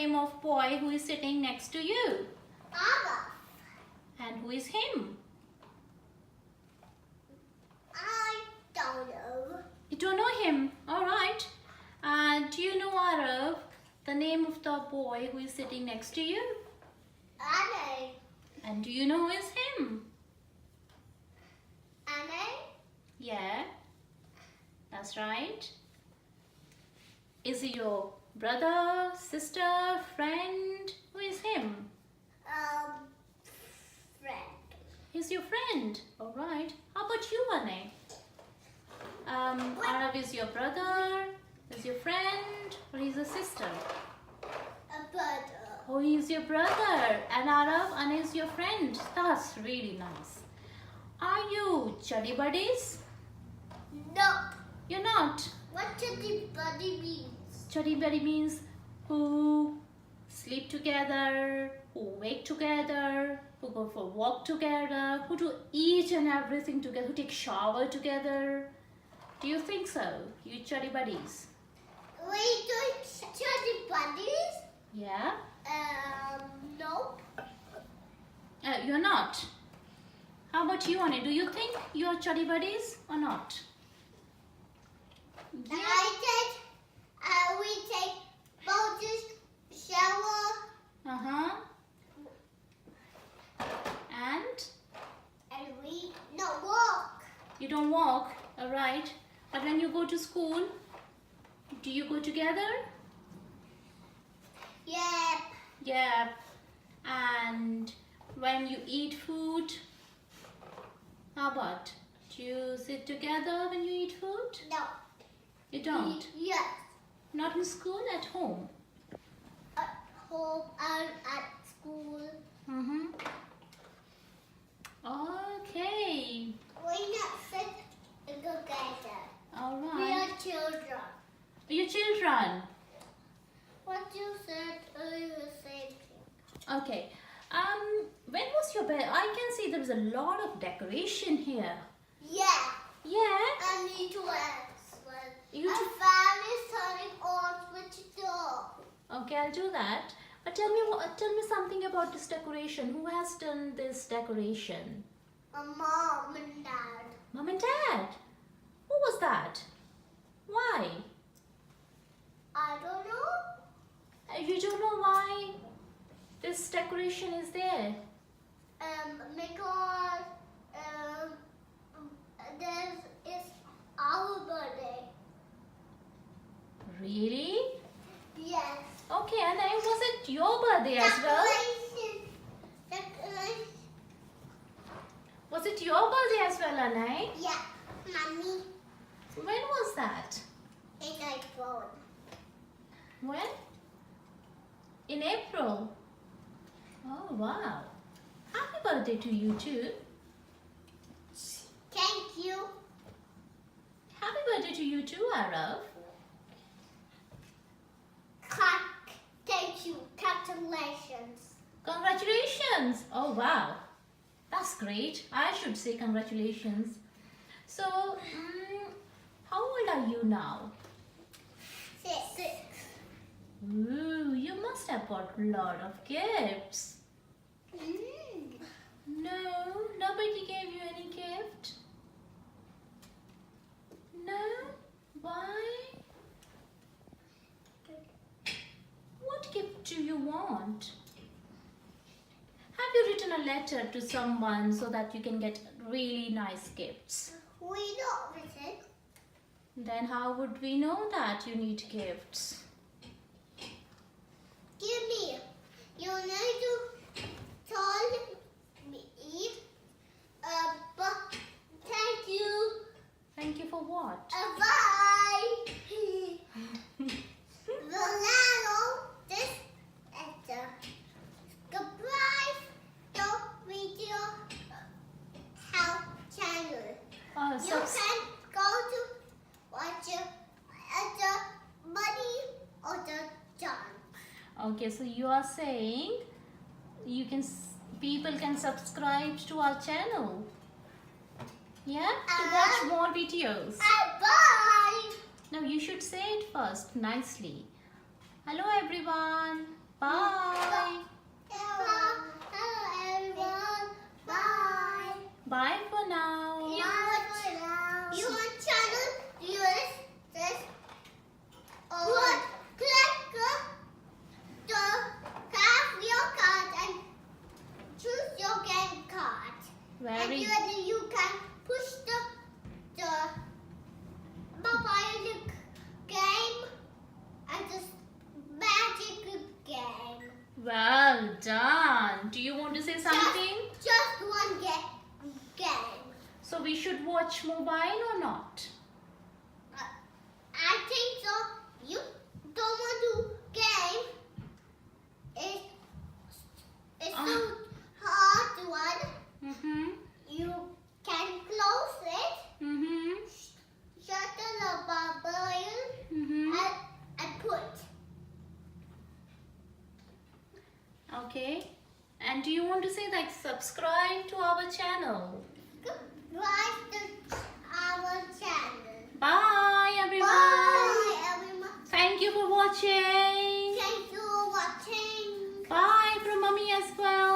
name of boy who is sitting next to you? Arnay. And who is him? I don't know. You don't know him? Alright. Do you know, Arav, the name of the boy who is sitting next to you? Aarnay. And do you know who is him? Aarnay. Yeah, that's right. Is he your brother, sister, friend? Who is him? Friend. He's your friend. Alright. How about you, Aarnay? Arav is your brother, is your friend, or he's a sister? A brother. Oh, he's your brother. And Aarnay is your friend. That's really nice. Are you chuddy buddies? No. You're not. What does the buddy means? Chuddy buddy means who sleep together, who wake together, who go for a walk together, who do each and everything together, who take shower together. Do you think so? You chuddy buddies? We do study buddies? Yeah? No. You're not. How about you, Aarnay? Do you think you're chuddy buddies or not? Yeah. We take boats, shower. Uh-huh. And we not walk. You don't walk, alright. But when you go to school, do you go together? Yeah. Yeah. And when you eat food, how about? Do you sit together when you eat food? No. You don't? Yes. Not in school, at home? At home and at school. Mm-hmm. Okay. We not sit together. Alright. We are children. Your children. What you said earlier, the same thing. Okay. When was your birthday? I can see there was a lot of decoration here. Yeah. Yeah. I need to answer. You A too. fan is turning on switch door. Okay, I'll do that. But tell me something about this decoration. Who has done this decoration? My mom and dad. Mom and Dad. Who was that? Why? I don't know. You don't know why this decoration is there? Because this is our birthday. Really? Yes. Okay, and then was it your birthday as well? Decoration. Was it your birthday as well, Aarnay? Yeah. Mommy. When was that? In iPhone. When? In April. Oh, wow. Happy birthday to you too. Thank you. Happy birthday to you too, Arav. Thank you. Congratulations. Congratulations. Oh, wow. That's great. I should say congratulations. So, how old are you now? 6. Ooh, you must have got a lot of gifts. No, nobody gave you any gift? No? Why? What gift do you want? Have you written a letter to someone so that you can get really nice gifts? We not written. Then how would we know that you need gifts? Give me. You need to tell me. But thank you. Thank you for what? Bye. Ronaldo, this is the surprise video help channel. You can go to watch the money or the John. Okay, so you are saying people can subscribe to our channel. Yeah? To watch more videos. Bye. Now you should say it first nicely. Hello everyone. Bye. Hello everyone. Bye. Bye for now. Your channel viewers this what click to have your card and choose your game card. Very And you can push the mobile game and the magic game. well done. Do you want to say something? Just one game. So we should watch mobile or not? I think so. You don't want to game. It's so hard one. Mm-hmm. You can close it, Mm-hmm. shut the mobile, Mm-hmm. and put. Okay. And do you want to say like subscribe to our channel? Subscribe to our channel. Bye everyone. Bye everyone. Thank you for watching. Thank you for watching. Bye from mommy as well.